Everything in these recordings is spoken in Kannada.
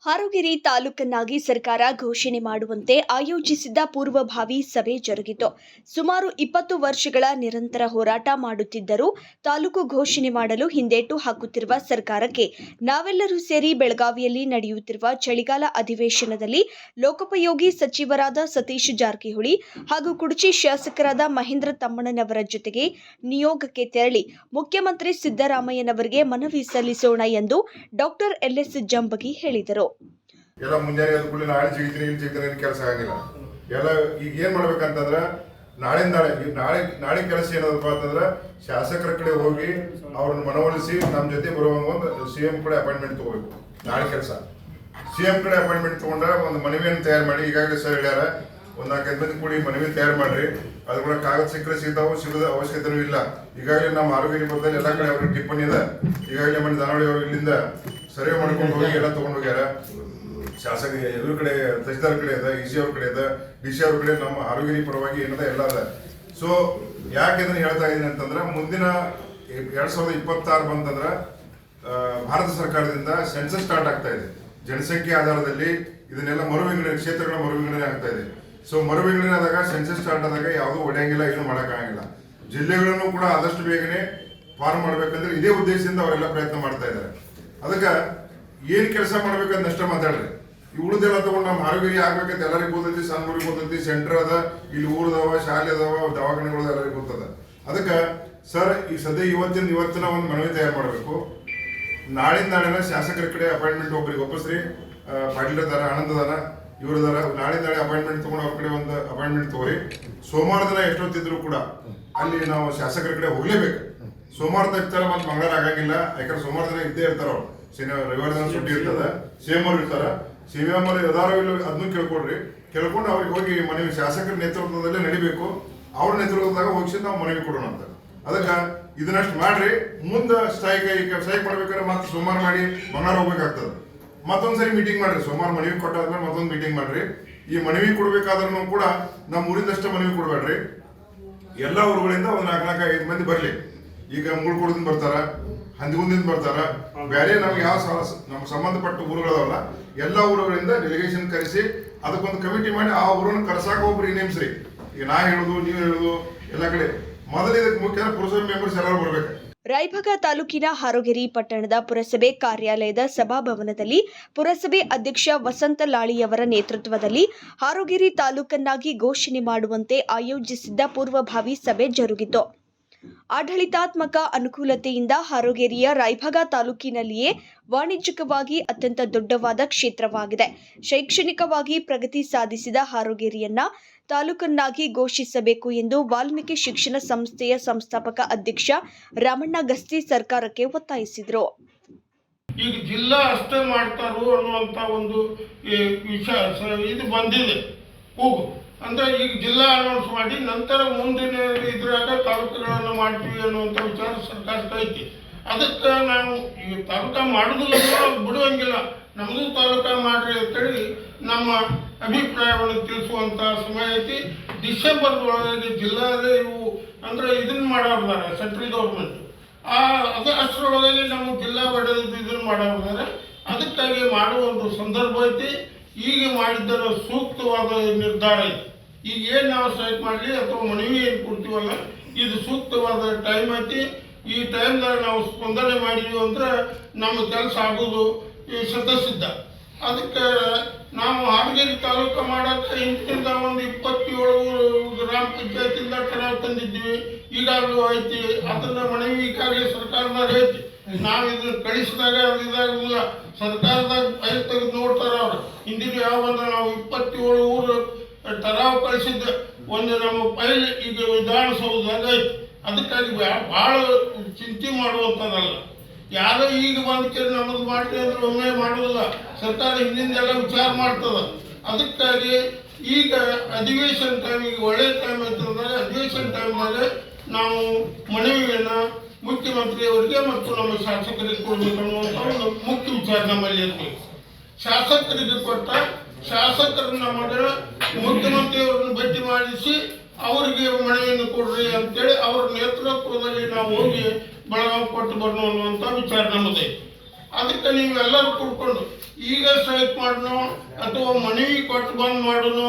ಹಾರೋಗಿರಿ ತಾಲೂಕನ್ನಾಗಿ ಸರ್ಕಾರ ಘೋಷಣೆ ಮಾಡುವಂತೆ ಆಯೋಜಿಸಿದ್ದ ಪೂರ್ವಭಾವಿ ಸಭೆ ಜರುಗಿತು. ಸುಮಾರು 20 ವರ್ಷಗಳ ನಿರಂತರ ಹೋರಾಟ ಮಾಡುತ್ತಿದ್ದರೂ ತಾಲೂಕು ಘೋಷಣೆ ಮಾಡಲು ಹಿಂದೇಟು ಹಾಕುತ್ತಿರುವ ಸರ್ಕಾರಕ್ಕೆ ನಾವೆಲ್ಲರೂ ಸೇರಿ ಬೆಳಗಾವಿಯಲ್ಲಿ ನಡೆಯುತ್ತಿರುವ ಚಳಿಗಾಲ ಅಧಿವೇಶನದಲ್ಲಿ ಲೋಕೋಪಯೋಗಿ ಸಚಿವರಾದ ಸತೀಶ್ ಜಾರಕಿಹೊಳಿ ಹಾಗೂ ಕುಡಚಿ ಶಾಸಕರಾದ ಮಹೇಂದ್ರ ತಮ್ಮಣ್ಣನವರ ಜೊತೆಗೆ ನಿಯೋಗಕ್ಕೆ ತೆರಳಿ ಮುಖ್ಯಮಂತ್ರಿ ಸಿದ್ದರಾಮಯ್ಯನವರಿಗೆ ಮನವಿ ಸಲ್ಲಿಸೋಣ ಎಂದು ಡಾಕ್ಟರ್ ಎಲ್.ಎಸ್. ಜಂಬಗಿ ಹೇಳಿದರು. ಎಲ್ಲ ಮುಂಜಾನೆ ಎದ್ದು ಕೂಡಲೇ ನಾಳೆ ಜಿಗಿತೀನಿ ಕೆಲಸ ಆಗಿಲ್ಲ. ಎಲ್ಲ ಈಗ ಏನ್ ಮಾಡ್ಬೇಕಂತಂದ್ರೆ ನಾಳೆ ಕೆಲಸ ಏನದಪ್ಪ ಅಂತಂದ್ರೆ ಶಾಸಕರ ಕಡೆ ಹೋಗಿ ಅವ್ರನ್ನ ಮನವೊಲಿಸಿ ನಮ್ಮ ಜೊತೆ ಬರುವಂಗ ಒಂದು ಸಿಎಂ ಕಡೆ ಅಪಾಯಿಂಟ್ಮೆಂಟ್ ತಗೋಬೇಕು. ನಾಳೆ ಕೆಲಸ ಸಿಎಂ ಕಡೆ ಅಪಾಯಿಂಟ್ಮೆಂಟ್ ತಗೊಂಡ ಒಂದು ಮನವಿಯನ್ನು ತಯಾರು ಮಾಡಿ, ಈಗಾಗಲೇ ಸರ್ ಹೇಳ್ಯಾರ, ಒಂದು 4-5 ಮಂದಿ ಕೂಡಿ ಮನವಿ ತಯಾರು ಮಾಡ್ರಿ. ಅದ್ರ ಕೂಡ ಕಾಗದ ಸಿಗದ ಅವಶ್ಯಕತೆನೂ ಇಲ್ಲ. ಈಗಾಗಲೇ ನಮ್ಮ ಆರೋಗ್ಯ ಬರದಲ್ಲಿ ಎಲ್ಲ ಕಡೆ ಅವ್ರಿಗೆ ಟಿಪ್ಪಣಿ ಇದೆ. ಈಗಾಗಲೇ ಮನೆ ದಾನವಳಿ ಅವರು ಇಲ್ಲಿಂದ ಸರ್ವೆ ಮಾಡ್ಕೊಂಡು ಹೋಗಿ ಎಲ್ಲ ತಗೊಂಡು ಹೋಗ್ಯಾರ. ಶಾಸಕ ಎದುರು ಕಡೆ ತಹಸೀಲ್ದಾರ್ ಕಡೆ ಅದ, ಇಸಿ ಅವ್ರ ಕಡೆ ಅದ, ಡಿಸಿ ಅವ್ರ ಕಡೆ ನಮ್ಮ ಆರೋಗ್ಯ ಪರವಾಗಿ ಏನದ ಎಲ್ಲ ಅದ. ಸೊ ಯಾಕೆ ಇದನ್ನ ಹೇಳ್ತಾ ಇದೀನಿ ಅಂತಂದ್ರೆ, ಮುಂದಿನ 2026 ಬಂತಂದ್ರೆ ಭಾರತ ಸರ್ಕಾರದಿಂದ ಸೆನ್ಸಸ್ ಸ್ಟಾರ್ಟ್ ಆಗ್ತಾ ಇದೆ. ಜನಸಂಖ್ಯೆ ಆಧಾರದಲ್ಲಿ ಇದನ್ನೆಲ್ಲ ಮರುವಿಂಗಡಣೆ, ಕ್ಷೇತ್ರಗಳ ಮರುವಿಂಗಡಣೆ ಆಗ್ತಾ ಇದೆ. ಸೊ ಮರುವಿಂಗಡಣೆ ಆದಾಗ ಸೆನ್ಸಸ್ ಸ್ಟಾರ್ಟ್ ಆದಾಗ ಯಾವುದೂ ಒಡೆಯಂಗಿಲ್ಲ, ಏನು ಮಾಡೋಕ್ಕಾಗಿಲ್ಲ. ಜಿಲ್ಲೆಗಳನ್ನು ಕೂಡ ಆದಷ್ಟು ಬೇಗನೆ ಫಾರ್ಮ್ ಮಾಡ್ಬೇಕಂದ್ರೆ ಇದೇ ಉದ್ದೇಶದಿಂದ ಅವರೆಲ್ಲ ಪ್ರಯತ್ನ ಮಾಡ್ತಾ ಇದ್ದಾರೆ. ಅದಕ್ಕೆ ಏನ್ ಕೆಲಸ ಮಾಡ್ಬೇಕಂತ ಅಷ್ಟೇ ಮಾತಾಡ್ರಿ. ಈ ಉಳಿದೆಲ್ಲ ತಗೊಂಡು ನಮ್ಮ ಆರೋಗ್ಯ ಆಗ್ಬೇಕಂತ ಎಲ್ಲರಿಗೂ ಗೊತ್ತೈತಿ, ಸಣ್ಣೂರಿಗೆ ಗೊತ್ತೈತಿ, ಸೆಂಟರ್ ಅದ, ಇಲ್ಲಿ ಊರದವ, ಶಾಲೆ ಅದಾವ, ದವಾಖಾನೆಗಳು ಎಲ್ಲರಿಗೂ ಗೊತ್ತದ. ಅದಕ್ಕೆ ಸರ್ ಈ ಸದ್ಯ ಇವತ್ತಿನ ಒಂದು ಮನವಿ ತಯಾರು ಮಾಡಬೇಕು. ನಾಳಿನ ಶಾಸಕರ ಕಡೆ ಅಪಾಯಿಂಟ್ಮೆಂಟ್ ಒಬ್ಬರಿಗೆ ಒಪ್ಪಿಸ್ರಿ. ಪಾಟೀಲ್ ಅದಾರ, ಆನಂದ್ ಅದಾರ, ಇವ್ರದಾರ. ನಾಳೆ ಅಪಾಯಿಂಟ್ಮೆಂಟ್ ತಗೊಂಡು ಅವ್ರ ಕಡೆ ಒಂದು ಅಪಾಯಿಂಟ್ಮೆಂಟ್ ತಗೋರಿ. ಸೋಮವಾರ ದಿನ ಎಷ್ಟೊತ್ತಿದ್ರು ಕೂಡ ಅಲ್ಲಿ ನಾವು ಶಾಸಕರ ಕಡೆ ಹೋಗ್ಲೇಬೇಕು. ಸೋಮವಾರ ತಪ್ಪಿತಾರ ಮತ್ತೆ ಮಂಗಳವಾರ ಆಗಂಗಿಲ್ಲ. ಯಾಕಂದ್ರೆ ಸೋಮವಾರ ದಿನ ಇದ್ದೇ ಇರ್ತಾರ ಅವ್ರು. ರವಿವಾರ ದಿನ ಸುಟ್ಟಿ ಇರ್ತದ. ಸಿಎಂ ಅವ್ರು ಇರ್ತಾರ. ಸಿಎಂ ಅವ್ರು ಯಾರು ಇಲ್ಲ ಅದನ್ನು ಕೇಳ್ಕೊಂಡು ಅವ್ರಿಗೆ ಹೋಗಿ ಮನವಿ ಶಾಸಕರ ನೇತೃತ್ವದಲ್ಲೇ ನಡಿಬೇಕು. ಅವ್ರ ನೇತೃತ್ವದಾಗ ಹೋಗಿಸಿ ನಾವು ಮನವಿ ಕೊಡೋಣ ಅಂತ. ಅದಕ್ಕೆ ಇದನ್ನಷ್ಟು ಮಾಡ್ರಿ. ಮುಂದೆ ಸ್ಟ್ರೈಕ್ ಮಾಡ್ಬೇಕಾದ್ರೆ ಮತ್ತೆ ಸೋಮವಾರ ಮಾಡಿ ಮಂಗಳವಾರ ಹೋಗ್ಬೇಕಾಗ್ತದೆ. ಮತ್ತೊಂದ್ಸರಿ ಮೀಟಿಂಗ್ ಮಾಡ್ರಿ. ಸೋಮವಾರ ಮನವಿ ಕೊಟ್ಟಾದ್ಮೇಲೆ ಮತ್ತೊಂದು ಮೀಟಿಂಗ್ ಮಾಡ್ರಿ. ಈ ಮನವಿ ಕೊಡ್ಬೇಕಾದ್ರೂ ಕೂಡ ನಮ್ಮ ಊರಿಂದಷ್ಟೇ ಮನವಿ ಕೊಡ್ಬೇಡ್ರಿ. ಎಲ್ಲ ಊರುಗಳಿಂದ ಒಂದು 4-5 ಮಂದಿ ಬರ್ಲಿ. ಈಗ ಮುಳ್ಕೊಡದಿಂದ ಬರ್ತಾರ, ಹಂದಿಗುಂದಿಂದ ಬರ್ತಾರ, ಬೇರೆ ನಮ್ಗೆ ಯಾವ ನಮ್ಗೆ ಸಂಬಂಧಪಟ್ಟ ಊರುಗಳವಲ್ಲ, ಎಲ್ಲ ಊರುಗಳಿಂದ ಡೆಲಿಗೇಷನ್ ಕರೆಸಿ ಅದಕ್ಕೊಂದು ಕಮಿಟಿ ಮಾಡಿ ಆ ಊರನ್ನು ಕರ್ಸಾಕ ಒಬ್ರು ನೇಮಿಸ್ರಿ. ಈಗ ನಾ ಹೇಳುದು, ನೀವು ಹೇಳುದು, ಎಲ್ಲ ಕಡೆ ಮೊದಲು ಇದಕ್ಕೆ ಮುಖ್ಯ ಪುರಸಭೆ ಮೆಂಬರ್ಸ್ ಎಲ್ಲರೂ ಬರ್ಬೇಕು. ರಾಯಭಾಗ ತಾಲೂಕಿನ ಹಾರೋಗಿರಿ ಪಟ್ಟಣದ ಪುರಸಭೆ ಕಾರ್ಯಾಲಯದ ಸಭಾಭವನದಲ್ಲಿ ಪುರಸಭೆ ಅಧ್ಯಕ್ಷ ವಸಂತ ಲಾಳಿಯವರ ನೇತೃತ್ವದಲ್ಲಿ ಹಾರೋಗಿರಿ ತಾಲೂಕನ್ನಾಗಿ ಘೋಷಣೆ ಮಾಡುವಂತೆ ಆಯೋಜಿಸಿದ್ದ ಪೂರ್ವಭಾವಿ ಸಭೆ ಜರುಗಿತು. ಆಡಳಿತಾತ್ಮಕ ಅನುಕೂಲತೆಯಿಂದ ಹಾರೋಗೇರಿಯ ರಾಯಭಾಗ ತಾಲೂಕಿನಲ್ಲಿಯೇ ವಾಣಿಜ್ಯಿಕವಾಗಿ ಅತ್ಯಂತ ದೊಡ್ಡವಾದ ಕ್ಷೇತ್ರವಾಗಿದೆ. ಶೈಕ್ಷಣಿಕವಾಗಿ ಪ್ರಗತಿ ಸಾಧಿಸಿದ ಹಾರೋಗೇರಿಯನ್ನ ತಾಲೂಕನ್ನಾಗಿ ಘೋಷಿಸಬೇಕು ಎಂದು ವಾಲ್ಮೀಕಿ ಶಿಕ್ಷಣ ಸಂಸ್ಥೆಯ ಸಂಸ್ಥಾಪಕ ಅಧ್ಯಕ್ಷ ರಾಮಣ್ಣ ಗಸ್ತಿ ಸರ್ಕಾರಕ್ಕೆ ಒತ್ತಾಯಿಸಿದರು. ಈಗ ಜಿಲ್ಲಾ ಅಷ್ಟೇ ಮಾಡ್ತಾರೋ ಅನ್ನುವಂತ ಒಂದು ವಿಷಯ ಇದು ಬಂದಿದೆ ಕೂಗು. ಅಂದ್ರೆ ಈಗ ಜಿಲ್ಲಾ ಅನೌನ್ಸ್ ಮಾಡಿ ನಂತರ ಮುಂದಿನ ಇದ್ರಾಗ ತಾಲೂಕುಗಳನ್ನು ಮಾಡ್ತೀವಿ ಅನ್ನುವಂಥ ವಿಚಾರ ಸರ್ಕಾರಕ್ಕೆ ಐತಿ. ಅದಕ್ಕೆ ನಾವು ಈ ತಾಲೂಕ ಮಾಡುದಿಲ್ಲ, ಬಿಡುವಂಗಿಲ್ಲ. ನಮ್ಮದು ತಾಲೂಕ ಮಾಡ್ರಿ ಅಂತೇಳಿ ನಮ್ಮ ಅಭಿಪ್ರಾಯವನ್ನು ತಿಳಿಸುವಂತ ಸಮಯ ಐತಿ. ಡಿಸೆಂಬರ್ ಒಳಗೆ ಜಿಲ್ಲಾದೇ ಇವು ಅಂದ್ರೆ ಇದನ್ನ ಮಾಡೋರ್ದಾರೆ ಸೆಂಟ್ರಲ್ ಗೌರ್ಮೆಂಟ್. ಅಷ್ಟರೊಳಗೆ ನಮ್ಮ ಜಿಲ್ಲಾ ಬಡದ ಇದನ್ನ ಮಾಡೋರ್ದಾರೆ. ಅದಕ್ಕಾಗಿ ಮಾಡುವ ಒಂದು ಸಂದರ್ಭ ಐತಿ. ಈಗ ಮಾಡಿದ್ದರ ಸೂಕ್ತವಾದ ನಿರ್ಧಾರ ಐತಿ. ಈಗ ಏನು ನಾವು ಸ್ಟ್ರೈಕ್ ಮಾಡಲಿ ಅಥವಾ ಮನವಿ ಏನು ಕೊಡ್ತೀವಲ್ಲ, ಇದು ಸೂಕ್ತವಾದ ಟೈಮ್ ಐತಿ. ಈ ಟೈಮ್ದಾಗ ನಾವು ಸ್ಪಂದನೆ ಮಾಡಿದ್ವಿ ಅಂದ್ರೆ ನಮ್ಮ ಕೆಲಸ ಆಗೋದು ಶತಸಿದ್ಧ. ಅದಕ್ಕೆ ನಾವು ಹಾರೋಗೇರಿ ತಾಲೂಕು ಮಾಡೋಕ್ಕೆ ಇಂತಿಂದ ಒಂದು 27 ಗ್ರಾಮ ಪಂಚಾಯತಿಂದ ಕರಾರ್ ತಂದಿದ್ವಿ. ಈಗಾಗಲೂ ಐತಿ. ಅದನ್ನ ಮನವಿ ಈಗಾಗಲೇ ಸರ್ಕಾರದಾಗ ಐತಿ. ನಾವು ಇದನ್ನ ಕಳಿಸಿದಾಗ ಅದು ಇದಾಗಿಲ್ಲ. ಸರ್ಕಾರದಾಗ ಫೈಲ್ ತೆಗೆದು ನೋಡ್ತಾರ ಅವ್ರು. ಹಿಂದಿನ ಯಾವ ಬಂದ್ರೆ ನಾವು 27 ಊರು ತರಾವ್ ಕಳಿಸಿದ್ದ ಒಂದು ನಮ್ಮ ಫೈಲ್ ಈಗ ವಿಧಾನಸೌಧದಾಗ ಐತಿ. ಅದಕ್ಕಾಗಿ ಭಾಳ ಚಿಂತೆ ಮಾಡುವಂಥದ್ದಲ್ಲ. ಯಾರೋ ಈಗ ಬಂದ್ಕೆ ನಮ್ಮದು ಮಾಡ್ತೀವಿ ಅಂದ್ರೆ ಒಮ್ಮೆ ಮಾಡೋದಿಲ್ಲ. ಸರ್ಕಾರ ಹಿಂದಿಂದೆಲ್ಲ ವಿಚಾರ ಮಾಡ್ತದ. ಅದಕ್ಕಾಗಿ ಈಗ ಅಧಿವೇಶನ ಟೈಮ್, ಈಗ ಒಳ್ಳೆ ಟೈಮ್ ಐತಂದ್ರೆ ಅಧಿವೇಶನ ಟೈಮ್ನಾಗ ನಾವು ಮನವಿಯನ್ನು ಮುಖ್ಯಮಂತ್ರಿಯವರಿಗೆ ಮತ್ತು ನಮ್ಮ ಶಾಸಕರಿಗೆ ಕೊಡಬೇಕು ಅನ್ನುವಂಥ ಒಂದು ಮುಖ್ಯ ವಿಚಾರ ನಮ್ಮಲ್ಲಿ ಇರಬೇಕು. ಶಾಸಕರಿಗೆ ಕೊಟ್ಟ ಶಾಸಕರು ನಮಗೆ ಮುಖ್ಯಮಂತ್ರಿಯವರನ್ನು ಭೇಟಿ ಮಾಡಿಸಿ ಅವರಿಗೆ ಮನವಿಯನ್ನು ಕೊಡ್ರಿ ಅಂತೇಳಿ ಅವ್ರ ನೇತೃತ್ವದಲ್ಲಿ ನಾವು ಹೋಗಿ ಬೆಳಗಾವಿ ಕೊಟ್ಟು ಬರೋಣ ಅನ್ನುವಂಥ ವಿಚಾರ ನಮ್ಮದೇ. ಅದಕ್ಕೆ ನೀವೆಲ್ಲರೂ ಕೂಡ್ಕೊಂಡು ಈಗ ಸ್ಟ್ರೈಕ್ ಮಾಡೋಣ ಅಥವಾ ಮನವಿ ಕೊಟ್ಟು ಬಂದ್ ಮಾಡೋಣ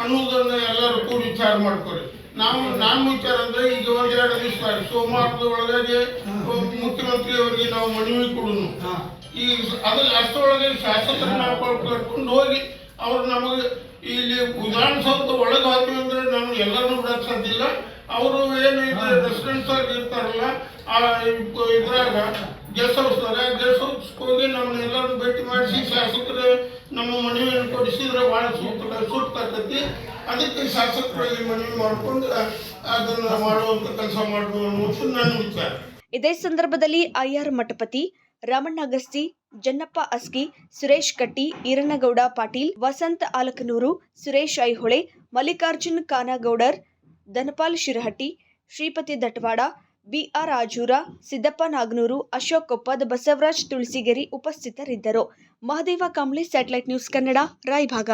ಅನ್ನೋದನ್ನ ಎಲ್ಲರೂ ಕೂಡ ವಿಚಾರ ಮಾಡ್ಕೊರಿ. ನಾನು ವಿಚಾರ ಅಂದ್ರೆ ಈಗ ಒಂದೆರಡು ದಿವಸ ಸೋಮವಾರದ ಒಳಗಾಗಿ ಮುಖ್ಯಮಂತ್ರಿ ಅವರಿಗೆ ನಾವು ಮನವಿ ಕೊಡೋಣ. ಈ ಅಷ್ಟರೊಳಗೆ ಶಾಸಕರು ನಾವು ಕರ್ಕೊಂಡು ಹೋಗಿ ಅವ್ರು ನಮಗೆ ಇಲ್ಲಿ ವಿಧಾನಸೌಧ ಒಳಗೆ ಹೋದ್ವಿ ಅಂದ್ರೆ ನಮ್ಗೆ ಎಲ್ಲರೂ ಬಿಡಕ್ ಸಾಧ್ಯ ಇಲ್ಲ. ಅವರು ಏನು ರೆಸಿಡೆನ್ಸ್ ಆಗಿ ಇರ್ತಾರಲ್ಲ ಇದ್ರಾಗ ಗೆಸ್ಟ್ ಹೌಸ್ ಹೋಗಿ ನಮ್ಮನ್ನ ಎಲ್ಲರೂ ಭೇಟಿ ಮಾಡಿಸಿ ಶಾಸಕರು ನಮ್ಮ ಮನವಿಯನ್ನು ಕೊಡಿಸಿದ್ರೆ ಭಾಳ ಸೂಕ್ತಾಕತಿ. ಅದಕ್ಕೆ ಶಾಸಕರಲ್ಲಿ ಮನವಿ ಮಾಡ್ಕೊಂಡು ಅದನ್ನು ಮಾಡುವಂತ ಕೆಲಸ ಮಾಡ್ಬೋದು ಅನ್ನೋದು ನನ್ನ ವಿಚಾರ. ಇದೇ ಸಂದರ್ಭದಲ್ಲಿ ಐಆರ್ ಮಠಪತಿ, ರಮಣ್ಣ ಅಗಸ್ತಿ, ಜನ್ನಪ್ಪ ಅಸ್ಕಿ, ಸುರೇಶ್ ಕಟ್ಟಿ, ಈರನಗೌಡ ಪಾಟೀಲ್, ವಸಂತ ಆಲಕನೂರು, ಸುರೇಶ್ ಐಹೊಳೆ, ಮಲ್ಲಿಕಾರ್ಜುನ್ ಕಾನಗೌಡರ್, ಧನಪಾಲ್ ಶಿರಹಟ್ಟಿ, ಶ್ರೀಪತಿ ದಟ್ವಾಡ, ಬಿಆರ್ ಆಜೂರ, ಸಿದ್ದಪ್ಪ ನಾಗನೂರು, ಅಶೋಕ್ ಕೊಪ್ಪದ್, ಬಸವರಾಜ್ ತುಳಸಿಗೆರಿ ಉಪಸ್ಥಿತರಿದ್ದರು. Mahadeva Kamble, satellite news Kannada, Raybag.